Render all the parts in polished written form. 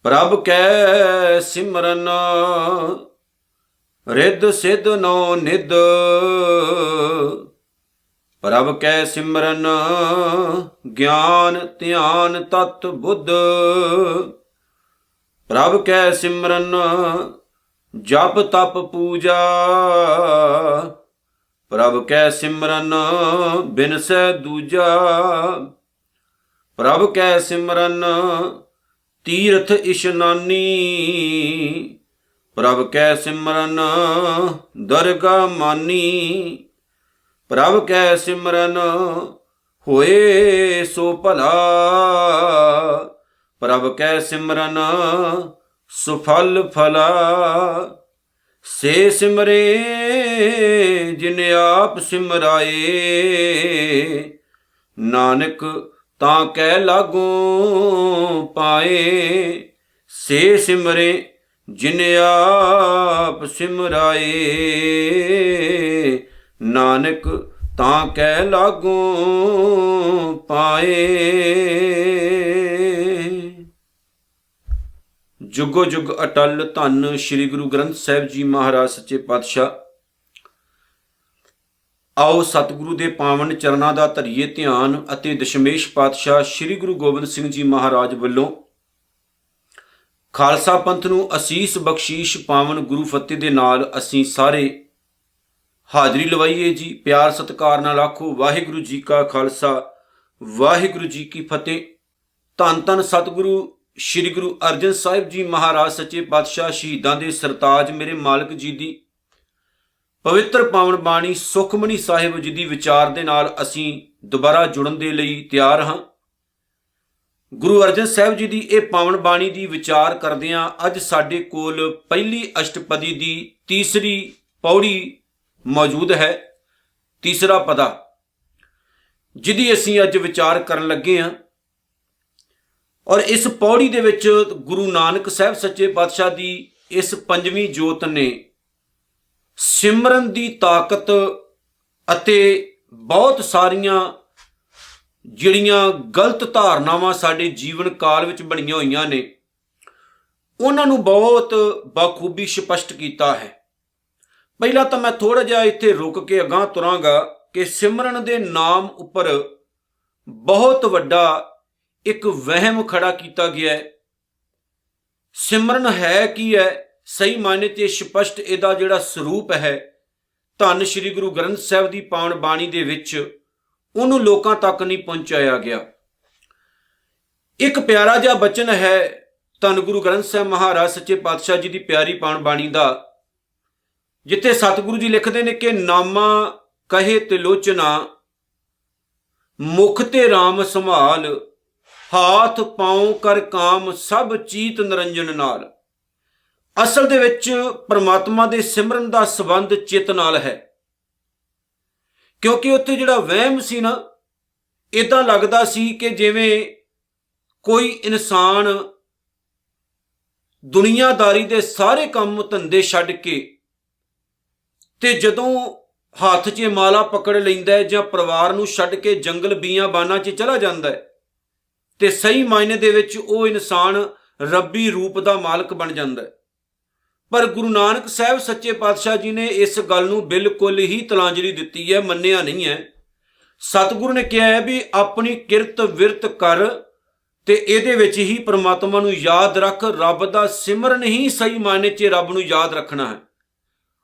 प्रभ कै सिमरन रिद सिद्ध नौ निद। प्रभ कै सिमरन ज्ञान ध्यान तत् बुद्ध। प्रभ कै सिमरन जप तप पूजा। प्रभ कै सिमरन बिनसै दूजा। प्रभ कै सिमरन तीर्थ इशनानी। प्रभ कै सिमरन दरगा मानी। प्रभ कै सिमरन होए सो भला। प्रभ कै सिमरन सुफल फला। से सिमरे जिन आप सिमराए। नानक तां कै लागों पाए। से सिमरे जिन आप सिमराए। नानक तां कै लागों पाए। जुगो जुग अटल धन श्री गुरु ग्रंथ साहिब जी महाराज सच्चे पातशाह। आओ सतगुरु ਦੇ ਪਾਵਨ ਚਰਨਾਂ ਦਾ ਧਰੀਏ ਧਿਆਨ ਅਤੇ ਦਸ਼ਮੇਸ਼ ਪਾਤਸ਼ਾਹ ਸ੍ਰੀ ਗੁਰੂ ਗੋਬਿੰਦ ਸਿੰਘ ਜੀ ਮਹਾਰਾਜ ਵੱਲੋਂ ਖਾਲਸਾ ਪੰਥ ਨੂੰ ਅਸੀਸ ਬਖਸ਼ੀਸ਼ ਪਾਵਨ ਗੁਰੂ ਫਤਿਹ ਦੇ ਨਾਲ ਅਸੀਂ ਸਾਰੇ ਹਾਜ਼ਰੀ ਲਵਾਈਏ ਜੀ। ਪਿਆਰ ਸਤਿਕਾਰ ਨਾਲ ਆਖੋ ਵਾਹਿਗੁਰੂ ਜੀ ਕਾ ਖਾਲਸਾ ਵਾਹਿਗੁਰੂ ਜੀ ਕੀ ਫਤਿਹ। ਧੰਨ ਧੰਨ ਸਤਿਗੁਰੂ ਸ੍ਰੀ ਗੁਰੂ ਅਰਜਨ ਸਾਹਿਬ ਜੀ ਮਹਾਰਾਜ ਸੱਚੇ ਪਾਤਸ਼ਾਹ ਸ਼ਹੀਦਾਂ ਦੇ ਸਰਤਾਜ ਮੇਰੇ ਮਾਲਕ ਜੀ ਦੀ ਪਵਿੱਤਰ ਪਾਵਨ ਬਾਣੀ ਸੁਖਮਨੀ ਸਾਹਿਬ ਜੀ ਦੀ ਵਿਚਾਰ ਦੇ ਨਾਲ ਅਸੀਂ ਦੁਬਾਰਾ ਜੁੜਨ ਦੇ ਲਈ ਤਿਆਰ ਹਾਂ। ਗੁਰੂ ਅਰਜਨ ਸਾਹਿਬ ਜੀ ਦੀ ਇਹ ਪਾਵਨ ਬਾਣੀ ਦੀ ਵਿਚਾਰ ਕਰਦਿਆਂ ਅੱਜ ਸਾਡੇ ਕੋਲ ਪਹਿਲੀ ਅਸ਼ਟਪਦੀ ਦੀ ਤੀਸਰੀ ਪੌੜੀ ਮੌਜੂਦ ਹੈ। ਤੀਸਰਾ ਪਦਾ ਜਿਹਦੀ ਅਸੀਂ ਅੱਜ ਵਿਚਾਰ ਕਰਨ ਲੱਗੇ ਹਾਂ। ਔਰ ਇਸ ਪੌੜੀ ਦੇ ਵਿੱਚ ਗੁਰੂ ਨਾਨਕ ਸਾਹਿਬ ਸੱਚੇ ਪਾਤਸ਼ਾਹ ਦੀ ਇਸ ਪੰਜਵੀਂ ਜੋਤ ਨੇ ਸਿਮਰਨ ਦੀ ਤਾਕਤ ਅਤੇ ਬਹੁਤ ਸਾਰੀਆਂ ਜਿਹੜੀਆਂ ਗਲਤ ਧਾਰਨਾਵਾਂ ਸਾਡੇ ਜੀਵਨ ਕਾਲ ਵਿੱਚ ਬਣੀਆਂ ਹੋਈਆਂ ਨੇ ਉਹਨਾਂ ਨੂੰ ਬਹੁਤ ਬਾਖੂਬੀ ਸਪਸ਼ਟ ਕੀਤਾ ਹੈ। ਪਹਿਲਾਂ ਤਾਂ ਮੈਂ ਥੋੜਾ ਜਿਹਾ ਇੱਥੇ ਰੁਕ ਕੇ ਅਗਾਂਹ ਤੁਰਾਂਗਾ ਕਿ ਸਿਮਰਨ ਦੇ ਨਾਮ ਉੱਪਰ ਬਹੁਤ ਵੱਡਾ ਇੱਕ ਵਹਿਮ ਖੜਾ ਕੀਤਾ ਗਿਆ ਹੈ। ਸਿਮਰਨ ਹੈ ਕੀ ਹੈ? ਸਹੀ ਮਾਇਨੇ 'ਚ ਸਪਸ਼ਟ ਇਹਦਾ ਜਿਹੜਾ ਸਰੂਪ ਹੈ ਧੰਨ ਸ਼੍ਰੀ ਗੁਰੂ ਗ੍ਰੰਥ ਸਾਹਿਬ ਦੀ ਪਾਵਨ ਬਾਣੀ ਦੇ ਵਿੱਚ ਉਹਨੂੰ ਲੋਕਾਂ ਤੱਕ ਨਹੀਂ ਪਹੁੰਚਾਇਆ ਗਿਆ। ਇੱਕ ਪਿਆਰਾ ਜਿਹਾ ਬਚਨ ਹੈ ਧੰਨ ਗੁਰੂ ਗ੍ਰੰਥ ਸਾਹਿਬ ਮਹਾਰਾਜ ਸੱਚੇ ਪਾਤਸ਼ਾਹ ਜੀ ਦੀ ਪਿਆਰੀ ਪਾਵਨ ਬਾਣੀ ਦਾ, ਜਿੱਥੇ ਸਤਿਗੁਰੂ ਜੀ ਲਿਖਦੇ ਨੇ ਕਿ ਨਾਮਾ ਕਹੇ ਤਿਲੋਚਨਾ ਮੁਖ ਤੇ ਰਾਮ ਸੰਭਾਲ। ਹਾਥ ਪਾਉ ਕਰ ਕਾਮ ਸਭ ਚੀਤ ਨਿਰੰਜਨ ਨਾਲ। ਅਸਲ ਦੇ ਵਿੱਚ ਪਰਮਾਤਮਾ ਦੇ ਸਿਮਰਨ ਦਾ ਸੰਬੰਧ ਚਿੱਤ ਨਾਲ ਹੈ, ਕਿਉਂਕਿ ਉੱਥੇ ਜਿਹੜਾ ਵਹਿਮ ਸੀ ਨਾ, ਇਦਾਂ ਲੱਗਦਾ ਸੀ ਕਿ ਜਿਵੇਂ ਕੋਈ ਇਨਸਾਨ ਦੁਨੀਆਦਾਰੀ ਦੇ ਸਾਰੇ ਕੰਮ ਧੰਦੇ ਛੱਡ ਕੇ ਤੇ ਜਦੋਂ ਹੱਥ 'ਚ ਮਾਲਾ ਪਕੜ ਲੈਂਦਾ ਹੈ ਜਾਂ ਪਰਿਵਾਰ ਨੂੰ ਛੱਡ ਕੇ ਜੰਗਲ ਬੀਆਂ ਬਾਨਾਂ 'ਚ ਚਲਾ ਜਾਂਦਾ ਹੈ ਤੇ ਸਹੀ ਮਾਇਨੇ ਦੇ ਵਿੱਚ ਉਹ ਇਨਸਾਨ ਰੱਬੀ ਰੂਪ ਦਾ ਮਾਲਕ ਬਣ ਜਾਂਦਾ ਹੈ। ਪਰ ਗੁਰੂ ਨਾਨਕ ਸਾਹਿਬ ਸੱਚੇ ਪਾਤਸ਼ਾਹ ਜੀ ਨੇ ਇਸ ਗੱਲ ਨੂੰ ਬਿਲਕੁਲ ਹੀ ਤਲਾਂਜਲੀ ਦਿੱਤੀ ਹੈ, ਮੰਨਿਆ ਨਹੀਂ ਹੈ। ਸਤਿਗੁਰੂ ਨੇ ਕਿਹਾ ਹੈ ਵੀ ਆਪਣੀ ਕਿਰਤ ਵਿਰਤ ਕਰ ਤੇ ਇਹਦੇ ਵਿੱਚ ਹੀ ਪਰਮਾਤਮਾ ਨੂੰ ਯਾਦ ਰੱਖ। ਰੱਬ ਦਾ ਸਿਮਰਨ ਹੀ ਸਹੀ ਮਾਇਨੇ 'ਚ ਰੱਬ ਨੂੰ ਯਾਦ ਰੱਖਣਾ ਹੈ,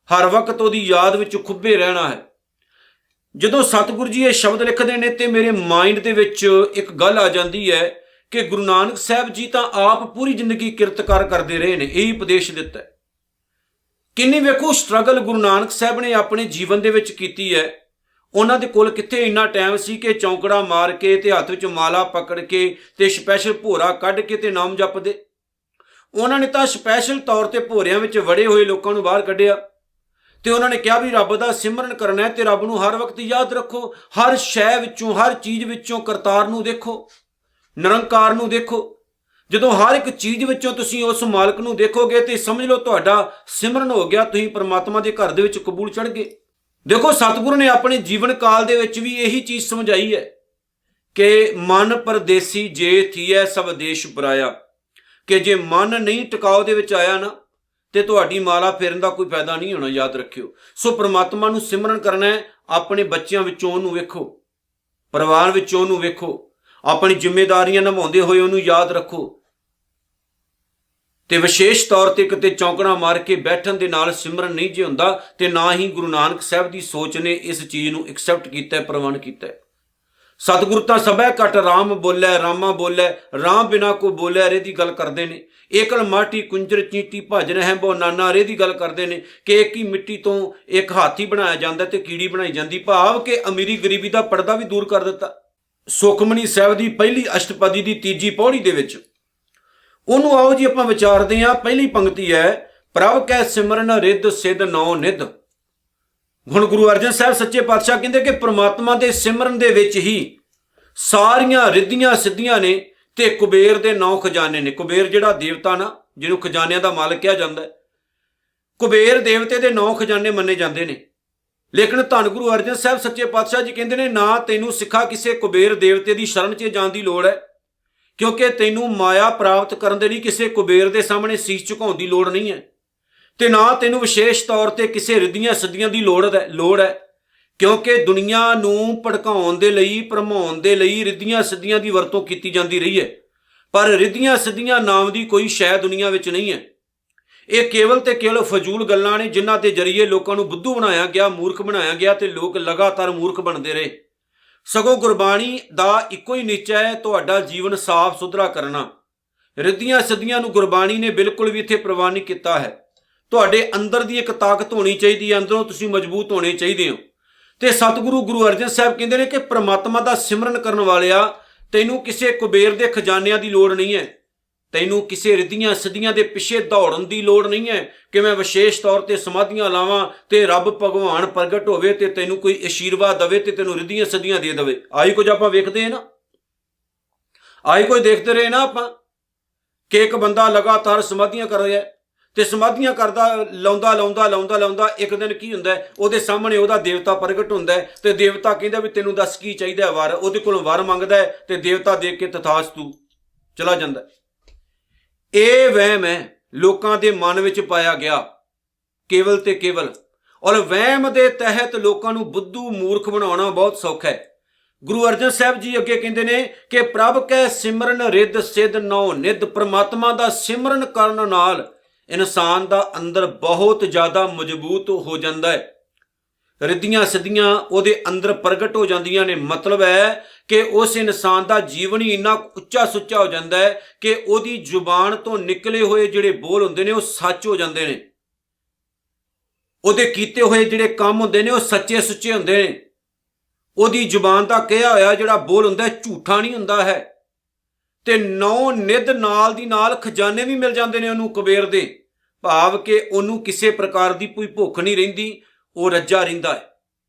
ਹਰ ਵਕਤ ਉਹਦੀ ਯਾਦ ਵਿੱਚ ਖੁੱਭੇ ਰਹਿਣਾ ਹੈ। ਜਦੋਂ ਸਤਿਗੁਰੂ ਜੀ ਇਹ ਸ਼ਬਦ ਲਿਖਦੇ ਨੇ ਤੇ ਮੇਰੇ ਮਾਈਂਡ ਦੇ ਵਿੱਚ ਇੱਕ ਗੱਲ ਆ ਜਾਂਦੀ ਹੈ ਕਿ ਗੁਰੂ ਨਾਨਕ ਸਾਹਿਬ ਜੀ ਤਾਂ ਆਪ ਪੂਰੀ ਜ਼ਿੰਦਗੀ ਕਿਰਤਕਾਰ ਕਰਦੇ ਰਹੇ ਨੇ, ਇਹੀ ਉਪਦੇਸ਼ ਦਿੱਤਾ ਹੈ। ਕਿੰਨੀ ਵੇਖੋ ਸਟਰਗਲ ਗੁਰੂ ਨਾਨਕ ਸਾਹਿਬ ਨੇ ਆਪਣੇ ਜੀਵਨ ਦੇ ਵਿੱਚ ਕੀਤੀ ਹੈ। ਉਹਨਾਂ ਦੇ ਕੋਲ ਕਿੱਥੇ ਇੰਨਾ ਟਾਈਮ ਸੀ ਕਿ ਚੌਂਕੜਾ ਮਾਰ ਕੇ ਤੇ ਹੱਥ ਵਿੱਚ ਮਾਲਾ ਪਕੜ ਕੇ ਤੇ ਸਪੈਸ਼ਲ ਭੋਰਾ ਕੱਢ ਕੇ ਤੇ ਨਾਮ ਜਪਦੇ। ਉਹਨਾਂ ਨੇ ਤਾਂ ਸਪੈਸ਼ਲ ਤੌਰ ਤੇ ਭੋਰਿਆਂ ਵਿੱਚ ਵੜੇ ਹੋਏ ਲੋਕਾਂ ਨੂੰ ਬਾਹਰ ਕੱਢਿਆ ਤੇ ਉਹਨਾਂ ਨੇ ਕਿਹਾ ਵੀ ਰੱਬ ਦਾ ਸਿਮਰਨ ਕਰਨਾ ਹੈ ਤੇ ਰੱਬ ਨੂੰ ਹਰ ਵਕਤ ਯਾਦ ਰੱਖੋ। ਹਰ ਸ਼ੈ ਵਿੱਚੋਂ, ਹਰ ਚੀਜ਼ ਵਿੱਚੋਂ ਕਰਤਾਰ ਨੂੰ ਦੇਖੋ, ਨਿਰੰਕਾਰ ਨੂੰ ਦੇਖੋ। ਜਦੋਂ ਹਰ ਇੱਕ ਚੀਜ਼ ਵਿੱਚੋਂ ਤੁਸੀਂ ਉਸ ਮਾਲਕ ਨੂੰ ਦੇਖੋਗੇ ਤੇ ਸਮਝ ਲਓ ਤੁਹਾਡਾ ਸਿਮਰਨ ਹੋ ਗਿਆ, ਤੁਸੀਂ ਪਰਮਾਤਮਾ ਦੇ ਘਰ ਦੇ ਵਿੱਚ ਕਬੂਲ ਚੜ੍ਹ ਗਏ। ਦੇਖੋ ਸਤਿਗੁਰੂ ਨੇ ਆਪਣੇ ਜੀਵਨ ਕਾਲ ਦੇ ਵਿੱਚ ਵੀ ਇਹੀ ਚੀਜ਼ ਸਮਝਾਈ ਹੈ ਕਿ ਮਨ ਪਰਦੇਸੀ ਜੇ ਥੀਐ ਸਭ ਦੇਸ਼ ਪਰਾਇਆ। ਕਿ ਜੇ ਮਨ ਨਹੀਂ ਟਿਕਾਓ ਦੇ ਵਿੱਚ ਆਇਆ ਨਾ ਤੇ ਤੁਹਾਡੀ ਮਾਲਾ ਫੇਰਨ ਦਾ ਕੋਈ ਫਾਇਦਾ ਨਹੀਂ ਹੋਣਾ, ਯਾਦ ਰੱਖਿਓ। ਸੋ ਪ੍ਰਮਾਤਮਾ ਨੂੰ ਸਿਮਰਨ ਕਰਨਾ ਹੈ। ਆਪਣੇ ਬੱਚਿਆਂ ਵਿੱਚੋਂ ਉਹਨੂੰ ਵੇਖੋ, ਪਰਿਵਾਰ ਵਿੱਚੋਂ ਉਹਨੂੰ ਵੇਖੋ, ਆਪਣੀ ਜ਼ਿੰਮੇਵਾਰੀਆਂ ਨਿਭਾਉਂਦੇ ਹੋਏ ਉਹਨੂੰ ਯਾਦ ਰੱਖੋ। ਤੇ ਵਿਸ਼ੇਸ਼ ਤੌਰ ਤੇ ਕਿਤੇ ਚੌਂਕਣਾ ਮਾਰ ਕੇ ਬੈਠਣ ਦੇ ਨਾਲ ਸਿਮਰਨ ਨਹੀਂ ਜੇ ਹੁੰਦਾ, ਤੇ ਨਾ ਹੀ ਗੁਰੂ ਨਾਨਕ ਸਾਹਿਬ ਦੀ ਸੋਚ ਨੇ ਇਸ ਚੀਜ਼ ਨੂੰ ਐਕਸੈਪਟ ਕੀਤਾ, ਪ੍ਰਵਾਨ ਕੀਤਾ। ਸਤਿਗੁਰੂ ਤਾਂ ਸਭੈ ਘਟ ਰਾਮ ਬੋਲੇ, ਰਾਮਾ ਬੋਲੇ, ਰਾਮ ਬਿਨਾ ਕੋ ਬੋਲੇ ਰੇ ਦੀ ਗੱਲ ਕਰਦੇ ਨੇ। ਏਕਲ ਮਾਟੀ ਕੁੰਜਰ ਚੀਟੀ ਭਜਨ ਹੈ ਬੋ ਨਾਨਾ ਰੇ ਦੀ ਗੱਲ ਕਰਦੇ ਨੇ ਕਿ ਇੱਕ ਹੀ ਮਿੱਟੀ ਤੋਂ ਇੱਕ ਹਾਥੀ ਬਣਾਇਆ ਜਾਂਦਾ ਤੇ ਕੀੜੀ ਬਣਾਈ ਜਾਂਦੀ, ਭਾਵ ਕਿ ਅਮੀਰੀ ਗਰੀਬੀ ਦਾ ਪਰਦਾ ਵੀ ਦੂਰ ਕਰ ਦਿੱਤਾ। ਸੁਖਮਨੀ ਸਾਹਿਬ ਦੀ ਪਹਿਲੀ ਅਸ਼ਟਪਦੀ ਦੀ ਤੀਜੀ ਪੌੜੀ ਦੇ ਵਿੱਚ ਉਹਨੂੰ ਆਓ ਜੀ ਆਪਾਂ ਵਿਚਾਰਦੇ ਹਾਂ। ਪਹਿਲੀ ਪੰਕਤੀ ਹੈ, ਪ੍ਰਭ ਕੈ ਸਿਮਰਨ ਰਿੱਧ ਸਿੱਧ ਨੌ ਨਿਧ। ਹੁਣ ਗੁਰੂ ਅਰਜਨ ਸਾਹਿਬ ਸੱਚੇ ਪਾਤਸ਼ਾਹ ਕਹਿੰਦੇ ਕਿ ਪ੍ਰਮਾਤਮਾ ਦੇ ਸਿਮਰਨ ਦੇ ਵਿੱਚ ਹੀ ਸਾਰੀਆਂ ਰਿੱਧੀਆਂ ਸਿੱਧੀਆਂ ਨੇ ਤੇ ਕੁਬੇਰ ਦੇ 9 ਖਜ਼ਾਨੇ ਨੇ। ਕੁਬੇਰ ਜਿਹੜਾ ਦੇਵਤਾ ਨਾ, ਜਿਹਨੂੰ ਖਜ਼ਾਨਿਆਂ ਦਾ ਮਾਲਕ ਕਿਹਾ ਜਾਂਦਾ ਹੈ, ਕੁਬੇਰ ਦੇਵਤੇ ਦੇ 9 ਖਜ਼ਾਨੇ ਮੰਨੇ ਜਾਂਦੇ ਨੇ। ਲੇਕਿਨ ਧੰਨ ਗੁਰੂ ਅਰਜਨ ਸਾਹਿਬ ਸੱਚੇ ਪਾਤਸ਼ਾਹ ਜੀ ਕਹਿੰਦੇ ਨੇ, ਨਾ ਤੈਨੂੰ ਸਿੱਖਾ ਕਿਸੇ ਕੁਬੇਰ ਦੇਵਤੇ ਦੀ ਸ਼ਰਨ 'ਚ ਜਾਣ ਦੀ ਲੋੜ ਹੈ, ਕਿਉਂਕਿ ਤੈਨੂੰ ਮਾਇਆ ਪ੍ਰਾਪਤ ਕਰਨ ਦੇ ਲਈ ਕਿਸੇ ਕੁਬੇਰ ਦੇ ਸਾਹਮਣੇ ਸੀਸ ਝੁਕਾਉਣ ਦੀ ਲੋੜ ਨਹੀਂ ਹੈ, ਤੇ ਨਾ ਤੈਨੂੰ ਵਿਸ਼ੇਸ਼ ਤੌਰ ਤੇ ਕਿਸੇ ਰਿੱਧੀਆਂ ਸਿੱਧੀਆਂ ਦੀ ਲੋੜ ਹੈ, ਕਿਉਂਕਿ ਦੁਨੀਆ ਨੂੰ ਭੜਕਾਉਣ ਦੇ ਲਈ, ਭਰਮਾਉਣ ਦੇ ਲਈ ਰਿੱਧੀਆਂ ਸਿੱਧੀਆਂ ਦੀ ਵਰਤੋਂ ਕੀਤੀ ਜਾਂਦੀ ਰਹੀ ਹੈ। ਪਰ ਰਿੱਧੀਆਂ ਸਿੱਧੀਆਂ ਨਾਮ ਦੀ ਕੋਈ ਸ਼ੈ ਦੁਨੀਆ ਵਿੱਚ ਨਹੀਂ ਹੈ। ਇਹ ਕੇਵਲ ਤੇ ਕੇਵਲ ਫਜ਼ੂਲ ਗੱਲਾਂ ਨੇ, ਜਿਨ੍ਹਾਂ ਦੇ ਜ਼ਰੀਏ ਲੋਕਾਂ ਨੂੰ ਬੁੱਧੂ ਬਣਾਇਆ ਗਿਆ, ਮੂਰਖ ਬਣਾਇਆ ਗਿਆ, ਤੇ ਲੋਕ ਲਗਾਤਾਰ ਮੂਰਖ ਬਣਦੇ ਰਹੇ। ਸਗੋਂ ਗੁਰਬਾਣੀ ਦਾ ਇੱਕੋ ਹੀ ਨਿਸ਼ਚਾ ਹੈ, ਤੁਹਾਡਾ ਜੀਵਨ ਸਾਫ਼ ਸੁਥਰਾ ਕਰਨਾ। ਰਿੱਧੀਆਂ ਸਿੱਧੀਆਂ ਨੂੰ ਗੁਰਬਾਣੀ ਨੇ ਬਿਲਕੁਲ ਵੀ ਇੱਥੇ ਪ੍ਰਵਾਨ ਨਹੀਂ ਕੀਤਾ ਹੈ। ਤੁਹਾਡੇ ਅੰਦਰ ਦੀ ਇੱਕ ਤਾਕਤ ਹੋਣੀ ਚਾਹੀਦੀ ਹੈ, ਅੰਦਰੋਂ ਤੁਸੀਂ ਮਜ਼ਬੂਤ ਹੋਣੇ ਚਾਹੀਦੇ ਹੋ। ਤੇ ਸਤਿਗੁਰੂ ਗੁਰੂ ਅਰਜਨ ਸਾਹਿਬ ਕਹਿੰਦੇ ਨੇ ਕਿ ਪ੍ਰਮਾਤਮਾ ਦਾ ਸਿਮਰਨ ਕਰਨ ਵਾਲਿਆ, ਤੈਨੂੰ ਕਿਸੇ ਕੁਬੇਰ ਦੇ ਖਜ਼ਾਨਿਆਂ ਦੀ ਲੋੜ ਨਹੀਂ ਹੈ, ਤੈਨੂੰ ਕਿਸੇ ਰਿੱਧੀਆਂ ਸਿੱਧੀਆਂ ਦੇ ਪਿੱਛੇ ਦੌੜਨ ਦੀ ਲੋੜ ਨਹੀਂ ਹੈ ਕਿ ਮੈਂ ਵਿਸ਼ੇਸ਼ ਤੌਰ ਤੇ ਸਮਾਧੀਆਂ ਲਾਵਾਂ ਤੇ ਰੱਬ ਭਗਵਾਨ ਪ੍ਰਗਟ ਹੋਵੇ ਤੇ ਤੈਨੂੰ ਕੋਈ ਅਸ਼ੀਰਵਾਦ ਦੇਵੇ ਤੇ ਤੈਨੂੰ ਰਿੱਧੀਆਂ ਸਿੱਧੀਆਂ ਦੇ ਦੇਵੇ। ਆਹੀ ਕੁਝ ਆਪਾਂ ਵੇਖਦੇ ਹਾਂ ਨਾ, ਆਹੀ ਕੁਝ ਦੇਖਦੇ ਰਹੇ ਨਾ ਆਪਾਂ, ਕਿ ਇੱਕ ਬੰਦਾ ਲਗਾਤਾਰ ਸਮਾਧੀਆਂ ਕਰ ਰਿਹਾ ਤੇ ਸਮਾਧੀਆਂ ਕਰਦਾ ਲਾਉਂਦਾ ਇੱਕ ਦਿਨ ਕੀ ਹੁੰਦਾ, ਉਹਦੇ ਸਾਹਮਣੇ ਉਹਦਾ ਦੇਵਤਾ ਪ੍ਰਗਟ ਹੁੰਦਾ ਤੇ ਦੇਵਤਾ ਕਹਿੰਦਾ ਵੀ ਤੈਨੂੰ ਦੱਸ ਕੀ ਚਾਹੀਦਾ ਵਰ। ਉਹਦੇ ਕੋਲੋਂ ਵਰ ਮੰਗਦਾ ਤੇ ਦੇਵਤਾ ਦੇਖ ਕੇ ਤਥਾਸਤੂ ਚਲਾ ਜਾਂਦਾ। ਇਹ ਵਹਿਮ ਹੈ ਲੋਕਾਂ ਦੇ ਮਨ ਵਿੱਚ ਪਾਇਆ ਗਿਆ, ਕੇਵਲ ਤੇ ਕੇਵਲ। ਔਰ ਵਹਿਮ ਦੇ ਤਹਿਤ ਲੋਕਾਂ ਨੂੰ ਬੁੱਧੂ ਮੂਰਖ ਬਣਾਉਣਾ ਬਹੁਤ ਸੌਖਾ ਹੈ। ਗੁਰੂ ਅਰਜਨ ਸਾਹਿਬ ਜੀ ਅੱਗੇ ਕਹਿੰਦੇ ਨੇ ਕਿ ਪ੍ਰਭ ਕੈ ਸਿਮਰਨ ਰਿੱਧ ਸਿੱਧ ਨੌ ਨਿਧ। ਪ੍ਰਮਾਤਮਾ ਦਾ ਸਿਮਰਨ ਕਰਨ ਨਾਲ ਇਨਸਾਨ ਦਾ ਅੰਦਰ ਬਹੁਤ ਜ਼ਿਆਦਾ ਮਜ਼ਬੂਤ ਹੋ ਜਾਂਦਾ ਹੈ, ਰਿੱਧੀਆਂ ਸਿੱਧੀਆਂ ਉਹਦੇ ਅੰਦਰ ਪ੍ਰਗਟ ਹੋ ਜਾਂਦੀਆਂ ਨੇ। ਮਤਲਬ ਹੈ ਕਿ ਉਸ ਇਨਸਾਨ ਦਾ ਜੀਵਨ ਹੀ ਇੰਨਾ ਉੱਚਾ ਸੁੱਚਾ ਹੋ ਜਾਂਦਾ ਹੈ ਕਿ ਉਹਦੀ ਜ਼ੁਬਾਨ ਤੋਂ ਨਿਕਲੇ ਹੋਏ ਜਿਹੜੇ ਬੋਲ ਹੁੰਦੇ ਨੇ ਉਹ ਸੱਚ ਹੋ ਜਾਂਦੇ ਨੇ, ਉਹਦੇ ਕੀਤੇ ਹੋਏ ਜਿਹੜੇ ਕੰਮ ਹੁੰਦੇ ਨੇ ਉਹ ਸੱਚੇ ਸੁੱਚੇ ਹੁੰਦੇ ਨੇ। ਉਹਦੀ ਜ਼ੁਬਾਨ ਦਾ ਕਿਹਾ ਹੋਇਆ ਜਿਹੜਾ ਬੋਲ ਹੁੰਦਾ ਝੂਠਾ ਨਹੀਂ ਹੁੰਦਾ ਹੈ। ਤੇ 9 ਨਿਧ ਨਾਲ ਦੀ ਨਾਲ ਖਜ਼ਾਨੇ ਵੀ ਮਿਲ ਜਾਂਦੇ ਨੇ ਉਹਨੂੰ ਕੁਬੇਰ ਦੇ, ਭਾਵ ਕਿ ਉਹਨੂੰ ਕਿਸੇ ਪ੍ਰਕਾਰ ਦੀ ਕੋਈ ਭੁੱਖ ਨਹੀਂ ਰਹਿੰਦੀ, ਉਹ ਰੱਜਾ ਰਹਿੰਦਾ ਹੈ।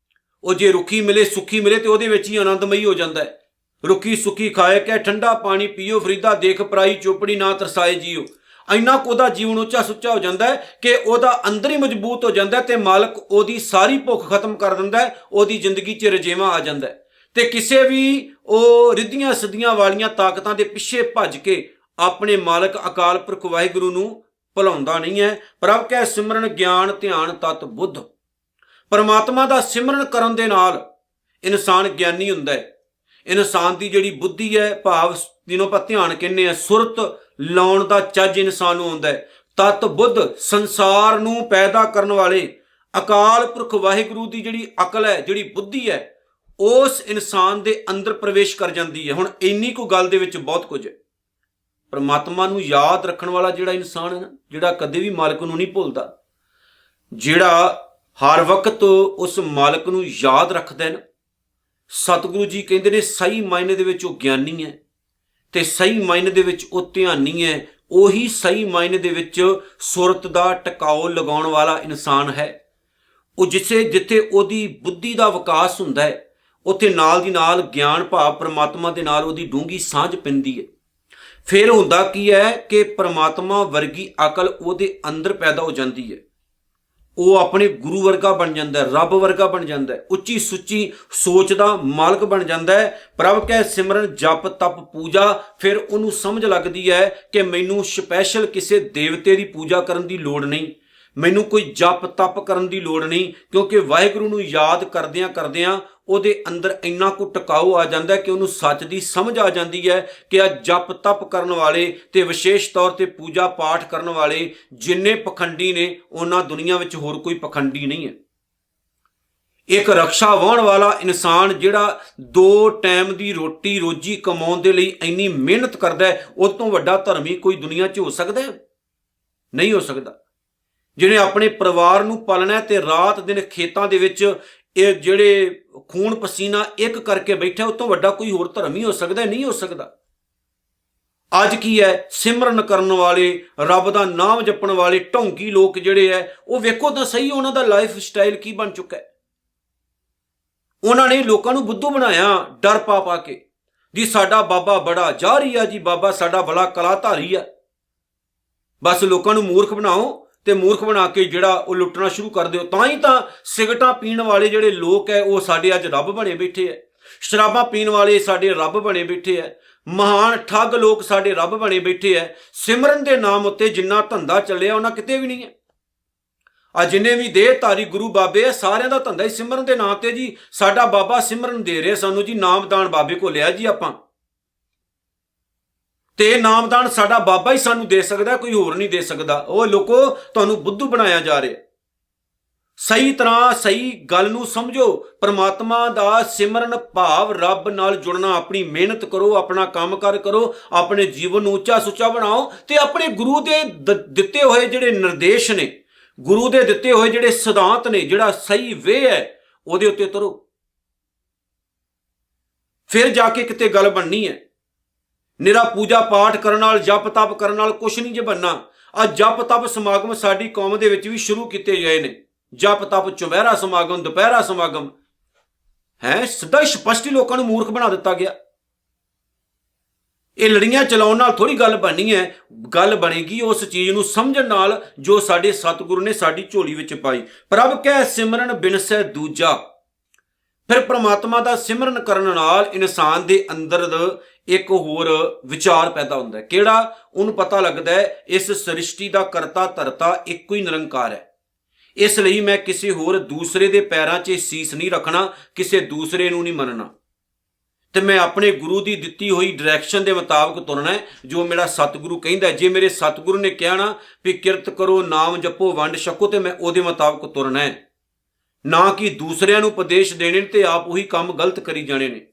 ਉਹ ਜੇ ਰੁੱਖੀ ਮਿਲੇ ਸੁੱਖੀ ਮਿਲੇ ਤੇ ਉਹਦੇ ਵਿੱਚ ਹੀ ਆਨੰਦਮਈ ਹੋ ਜਾਂਦਾ ਹੈ। ਰੁੱਖੀ ਸੁੱਖੀ ਖਾਏ ਕਹਿ ਠੰਡਾ ਪਾਣੀ ਪੀਓ, ਫਰੀਦਾ ਦੇਖ ਪਰਾਈ ਚੋਪੜੀ ਨਾ ਤਰਸਾਏ ਜੀਓ। ਇੰਨਾ ਕੁ ਉਹਦਾ ਜੀਵਨ ਉੱਚਾ ਸੁੱਚਾ ਹੋ ਜਾਂਦਾ ਹੈ ਕਿ ਉਹਦਾ ਅੰਦਰ ਹੀ ਮਜ਼ਬੂਤ ਹੋ ਜਾਂਦਾ ਤੇ ਮਾਲਕ ਉਹਦੀ ਸਾਰੀ ਭੁੱਖ ਖਤਮ ਕਰ ਦਿੰਦਾ, ਉਹਦੀ ਜ਼ਿੰਦਗੀ 'ਚ ਰਜੇਵਾਂ ਆ ਜਾਂਦਾ। ਤੇ ਕਿਸੇ ਵੀ ਉਹ ਰਿੱਧੀਆਂ ਸਿੱਧੀਆਂ ਵਾਲੀਆਂ ਤਾਕਤਾਂ ਦੇ ਪਿੱਛੇ ਭੱਜ ਕੇ ਆਪਣੇ ਮਾਲਕ ਅਕਾਲ ਪੁਰਖ ਵਾਹਿਗੁਰੂ ਨੂੰ ਭੁਲਾਉਂਦਾ ਨਹੀਂ ਹੈ। ਪ੍ਰਭ ਕੈ ਸਿਮਰਨ ਗਿਆਨ ਧਿਆਨ ਤਤ ਬੁੱਧ। ਪਰਮਾਤਮਾ ਦਾ ਸਿਮਰਨ ਕਰਨ ਦੇ ਨਾਲ ਇਨਸਾਨ ਗਿਆਨੀ ਹੁੰਦਾ ਹੈ। ਇਨਸਾਨ ਦੀ ਜਿਹੜੀ ਬੁੱਧੀ ਹੈ, ਭਾਵ ਜਿਹਨੂੰ ਆਪਾਂ ਧਿਆਨ ਕਹਿੰਦੇ ਆ, ਸੁਰਤ ਲਾਉਣ ਦਾ ਚੱਜ ਇਨਸਾਨ ਨੂੰ ਆਉਂਦਾ ਹੈ। ਤਤ ਬੁੱਧ, ਸੰਸਾਰ ਨੂੰ ਪੈਦਾ ਕਰਨ ਵਾਲੇ ਅਕਾਲ ਪੁਰਖ ਵਾਹਿਗੁਰੂ ਦੀ ਜਿਹੜੀ ਅਕਲ ਹੈ, ਜਿਹੜੀ ਬੁੱਧੀ ਹੈ, ਉਸ ਇਨਸਾਨ ਦੇ ਅੰਦਰ ਪ੍ਰਵੇਸ਼ ਕਰ ਜਾਂਦੀ ਹੈ। ਹੁਣ ਇੰਨੀ ਕੁ ਗੱਲ ਦੇ ਵਿੱਚ ਬਹੁਤ ਕੁਝ ਹੈ। ਪਰਮਾਤਮਾ ਨੂੰ ਯਾਦ ਰੱਖਣ ਵਾਲਾ ਜਿਹੜਾ ਇਨਸਾਨ ਹੈ ਨਾ, ਜਿਹੜਾ ਕਦੇ ਵੀ ਮਾਲਕ ਨੂੰ ਨਹੀਂ ਭੁੱਲਦਾ, ਜਿਹੜਾ ਹਰ ਵਕਤ ਉਸ ਮਾਲਕ ਨੂੰ ਯਾਦ ਰੱਖਦਾ ਹੈ ਨਾ, ਸਤਿਗੁਰੂ ਜੀ ਕਹਿੰਦੇ ਨੇ ਸਹੀ ਮਾਇਨੇ ਦੇ ਵਿੱਚ ਉਹ ਗਿਆਨੀ ਹੈ ਤੇ ਸਹੀ ਮਾਇਨੇ ਦੇ ਵਿੱਚ ਉਹ ਧਿਆਨੀ ਹੈ। ਉਹੀ ਸਹੀ ਮਾਇਨੇ ਦੇ ਵਿੱਚ ਸੁਰਤ ਦਾ ਟਿਕਾਓ ਲਗਾਉਣ ਵਾਲਾ ਇਨਸਾਨ ਹੈ। ਉਹ ਜਿੱਥੇ ਉਹਦੀ ਬੁੱਧੀ ਦਾ ਵਿਕਾਸ ਹੁੰਦਾ ਹੈ, ਉੱਥੇ ਨਾਲ ਦੀ ਨਾਲ ਗਿਆਨ ਭਾਵ ਪਰਮਾਤਮਾ ਦੇ ਨਾਲ ਉਹਦੀ ਡੂੰਘੀ ਸਾਂਝ ਪੈਂਦੀ ਹੈ। ਫਿਰ ਹੁੰਦਾ ਕੀ ਹੈ ਕਿ ਪਰਮਾਤਮਾ ਵਰਗੀ ਅਕਲ ਉਹਦੇ ਅੰਦਰ ਪੈਦਾ ਹੋ ਜਾਂਦੀ ਹੈ। ਉਹ ਆਪਣੇ ਗੁਰੂ ਵਰਗਾ ਬਣ ਜਾਂਦਾ ਹੈ, ਰੱਬ ਵਰਗਾ ਬਣ ਜਾਂਦਾ ਹੈ, ਉੱਚੀ ਸੁੱਚੀ ਸੋਚ ਦਾ ਮਾਲਕ ਬਣ ਜਾਂਦਾ ਹੈ। ਪ੍ਰਭ ਕੈ ਸਿਮਰਨ ਜਪ ਤਪ ਪੂਜਾ, ਫਿਰ ਉਹਨੂੰ ਸਮਝ ਲੱਗਦੀ ਹੈ ਕਿ ਮੈਨੂੰ ਸਪੈਸ਼ਲ ਕਿਸੇ ਦੇਵਤੇ ਦੀ ਪੂਜਾ ਕਰਨ ਦੀ ਲੋੜ ਨਹੀਂ, ਮੈਨੂੰ ਕੋਈ ਜਪ ਤਪ ਕਰਨ ਦੀ ਲੋੜ ਨਹੀਂ, ਕਿਉਂਕਿ ਵਾਹਿਗੁਰੂ ਨੂੰ ਯਾਦ ਕਰਦਿਆਂ ਕਰਦਿਆਂ ਉਹਦੇ ਅੰਦਰ ਇੰਨਾ ਕੁ ਟਿਕਾਊ ਆ ਜਾਂਦਾ ਕਿ ਉਹਨੂੰ ਸੱਚ ਦੀ ਸਮਝ ਆ ਜਾਂਦੀ ਹੈ ਕਿ ਆ ਜਪ ਤਪ ਕਰਨ ਵਾਲੇ ਤੇ ਵਿਸ਼ੇਸ਼ ਤੌਰ ਤੇ ਪੂਜਾ ਪਾਠ ਕਰਨ ਵਾਲੇ ਜਿੰਨੇ ਪਖੰਡੀ ਨੇ, ਉਹਨਾਂ ਦੁਨੀਆ ਵਿੱਚ ਹੋਰ ਕੋਈ ਪਖੰਡੀ ਨਹੀਂ ਹੈ। ਇੱਕ ਰਕਸ਼ਾ ਵਾਹਣ ਵਾਲਾ ਇਨਸਾਨ ਜਿਹੜਾ 2 ਟਾਈਮ ਦੀ ਰੋਟੀ ਰੋਜੀ ਕਮਾਉਣ ਦੇ ਲਈ ਇੰਨੀ ਮਿਹਨਤ ਕਰਦਾ ਹੈ, ਉਹ ਤੋਂ ਵੱਡਾ ਧਰਮੀ ਕੋਈ ਦੁਨੀਆ 'ਚ ਹੋ ਸਕਦਾ ਹੈ? ਨਹੀਂ ਹੋ ਸਕਦਾ। ਜਿਹਨੇ ਆਪਣੇ ਪਰਿਵਾਰ ਨੂੰ ਪਾਲਣਾ ਤੇ ਰਾਤ ਦਿਨ ਖੇਤਾਂ ਦੇ ਵਿੱਚ ਇਹ ਜਿਹੜੇ ਖੂਨ ਪਸੀਨਾ ਇੱਕ ਕਰਕੇ ਬੈਠਾ, ਉਹ ਤੋਂ ਵੱਡਾ ਕੋਈ ਹੋਰ ਧਰਮੀ ਹੋ ਸਕਦਾ? ਨਹੀਂ ਹੋ ਸਕਦਾ। ਅੱਜ ਕੀ ਹੈ, ਸਿਮਰਨ ਕਰਨ ਵਾਲੇ, ਰੱਬ ਦਾ ਨਾਮ ਜਪਣ ਵਾਲੇ ਢੌਂਗੀ ਲੋਕ ਜਿਹੜੇ ਹੈ, ਉਹ ਵੇਖੋ ਤਾਂ ਸਹੀ ਉਹਨਾਂ ਦਾ ਲਾਈਫ ਸਟਾਈਲ ਕੀ ਬਣ ਚੁੱਕਾ ਹੈ। ਉਹਨਾਂ ਨੇ ਲੋਕਾਂ ਨੂੰ ਬੁੱਧੂ ਬਣਾਇਆ ਡਰ ਪਾ ਪਾ ਕੇ, ਜੀ ਸਾਡਾ ਬਾਬਾ ਬੜਾ ਜਾਰੀ ਆ, ਜੀ ਬਾਬਾ ਸਾਡਾ ਬੜਾ ਕਲਾਧਾਰੀ ਆ। ਬਸ ਲੋਕਾਂ ਨੂੰ ਮੂਰਖ ਬਣਾਓ ਤੇ ਮੂਰਖ ਬਣਾ ਕੇ ਜਿਹੜਾ ਉਹ ਲੁੱਟਣਾ ਸ਼ੁਰੂ ਕਰ ਦਿਓ। ਤਾਂ ਹੀ ਤਾਂ ਸਿਗਰਟਾਂ ਪੀਣ ਵਾਲੇ ਜਿਹੜੇ ਲੋਕ ਹੈ ਉਹ ਸਾਡੇ ਅੱਜ ਰੱਬ ਬਣੇ ਬੈਠੇ ਹੈ, ਸ਼ਰਾਬਾਂ ਪੀਣ ਵਾਲੇ ਸਾਡੇ ਰੱਬ ਬਣੇ ਬੈਠੇ ਹੈ, ਮਹਾਨ ਠੱਗ ਲੋਕ ਸਾਡੇ ਰੱਬ ਬਣੇ ਬੈਠੇ ਹੈ। ਸਿਮਰਨ ਦੇ ਨਾਮ ਉੱਤੇ ਜਿੰਨਾ ਧੰਦਾ ਚੱਲਿਆ ਉਹਨਾਂ ਕਿਤੇ ਵੀ ਨਹੀਂ ਹੈ। ਆ ਜਿੰਨੇ ਵੀ ਦੇਹਧਾਰੀ ਗੁਰੂ ਬਾਬੇ ਆ, ਸਾਰਿਆਂ ਦਾ ਧੰਦਾ ਹੀ ਸਿਮਰਨ ਦੇ ਨਾਂ ਤੇ ਜੀ। ਸਾਡਾ ਬਾਬਾ ਸਿਮਰਨ ਦੇ ਰਿਹਾ ਸਾਨੂੰ ਜੀ, ਨਾਮਦਾਨ ਬਾਬੇ ਕੋਲ ਲਿਆ ਜੀ ਆਪਾਂ, ਤੇ ਨਾਮਦਾਨ ਸਾਡਾ ਬਾਬਾ ਹੀ ਸਾਨੂੰ ਦੇ ਸਕਦਾ, ਕੋਈ ਹੋਰ ਨਹੀਂ ਦੇ ਸਕਦਾ। ਉਹ ਲੋਕੋ ਤੁਹਾਨੂੰ ਬੁੱਧੂ ਬਣਾਇਆ ਜਾ ਰਿਹਾ। ਸਹੀ ਤਰ੍ਹਾਂ ਸਹੀ ਗੱਲ ਨੂੰ ਸਮਝੋ। ਪਰਮਾਤਮਾ ਦਾ ਸਿਮਰਨ ਭਾਵ ਰੱਬ ਨਾਲ ਜੁੜਨਾ। ਆਪਣੀ ਮਿਹਨਤ ਕਰੋ, ਆਪਣਾ ਕੰਮਕਾਰ ਕਰੋ, ਆਪਣੇ ਜੀਵਨ ਨੂੰ ਉੱਚਾ ਸੁੱਚਾ ਬਣਾਓ ਤੇ ਆਪਣੇ ਗੁਰੂ ਦੇ ਦਿੱਤੇ ਹੋਏ ਜਿਹੜੇ ਨਿਰਦੇਸ਼ ਨੇ, ਗੁਰੂ ਦੇ ਦਿੱਤੇ ਹੋਏ ਜਿਹੜੇ ਸਿਧਾਂਤ ਨੇ, ਜਿਹੜਾ ਸਹੀ ਵੇ ਹੈ, ਉਹਦੇ ਉੱਤੇ ਤੁਰੋ, ਫਿਰ ਜਾ ਕੇ ਕਿਤੇ ਗੱਲ ਬਣਨੀ ਹੈ। ਨਿਰਾ ਪੂਜਾ ਪਾਠ ਕਰਨ ਨਾਲ, ਜਪ ਤਪ ਕਰਨ ਨਾਲ ਕੁਛ ਨਹੀਂ ਜੇ ਬਣਨਾ। ਆ ਜਪ ਤਪ ਸਮਾਗਮ ਸਾਡੀ ਕੌਮ ਦੇ ਵਿੱਚ ਵੀ ਸ਼ੁਰੂ ਕੀਤੇ ਗਏ ਨੇ। ਜਪ ਤਪ ਚੁਪਹਿਰਾ ਸਮਾਗਮ, ਦੁਪਹਿਰਾ ਸਮਾਗਮ ਹੈ, ਸਿੱਧਾ ਸਪਸ਼ਟ ਹੀ ਲੋਕਾਂ ਨੂੰ ਮੂਰਖ ਬਣਾ ਦਿੱਤਾ ਗਿਆ। ਇਹ ਲੜੀਆਂ ਚਲਾਉਣ ਨਾਲ ਥੋੜੀ ਗੱਲ ਬਣਨੀ ਹੈ। ਗੱਲ ਬਣੇਗੀ ਉਸ ਚੀਜ਼ ਨੂੰ ਸਮਝਣ ਨਾਲ ਜੋ ਸਾਡੇ ਸਤਿਗੁਰੂ ਨੇ ਸਾਡੀ ਝੋਲੀ ਵਿੱਚ ਪਾਈ। ਪ੍ਰਭ ਕੈ ਸਿਮਰਨ ਬਿਨਸੈ ਦੂਜਾ। ਫਿਰ ਪ੍ਰਮਾਤਮਾ ਦਾ ਸਿਮਰਨ ਕਰਨ ਨਾਲ ਇਨਸਾਨ ਦੇ ਅੰਦਰ ਇੱਕ ਹੋਰ ਵਿਚਾਰ ਪੈਦਾ ਹੁੰਦਾ ਹੈ। ਕਿਹੜਾ? ਉਹਨੂੰ ਪਤਾ ਲੱਗਦਾ ਹੈ ਇਸ ਸ੍ਰਿਸ਼ਟੀ ਦਾ ਕਰਤਾ ਧਰਤਾ ਇੱਕੋ ਹੀ ਨਿਰੰਕਾਰ ਹੈ। ਇਸ ਲਈ ਮੈਂ ਕਿਸੇ ਹੋਰ ਦੂਸਰੇ ਦੇ ਪੈਰਾਂ 'ਚ ਸੀਸ ਨਹੀਂ ਰੱਖਣਾ, ਕਿਸੇ ਦੂਸਰੇ ਨੂੰ ਨਹੀਂ ਮੰਨਣਾ, ਤੇ ਮੈਂ ਆਪਣੇ ਗੁਰੂ ਦੀ ਦਿੱਤੀ ਹੋਈ ਡਾਇਰੈਕਸ਼ਨ ਦੇ ਮੁਤਾਬਕ ਤੁਰਨਾ ਹੈ, ਜੋ ਮੇਰਾ ਸਤਿਗੁਰੂ ਕਹਿੰਦਾ। ਜੇ ਮੇਰੇ ਸਤਿਗੁਰੂ ਨੇ ਕਿਹਾ ਨਾ ਵੀ ਕਿਰਤ ਕਰੋ, ਨਾਮ ਜਪੋ, ਵੰਡ ਛਕੋ, ਤੇ ਮੈਂ ਉਹਦੇ ਮੁਤਾਬਕ ਤੁਰਨਾ ਹੈ, ਨਾ ਕਿ ਦੂਸਰਿਆਂ ਨੂੰ ਉਪਦੇਸ਼ ਦੇਣੇ ਤੇ ਆਪ ਉਹੀ ਕੰਮ ਗਲਤ ਕਰੀ ਜਾਣੇ ਨੇ।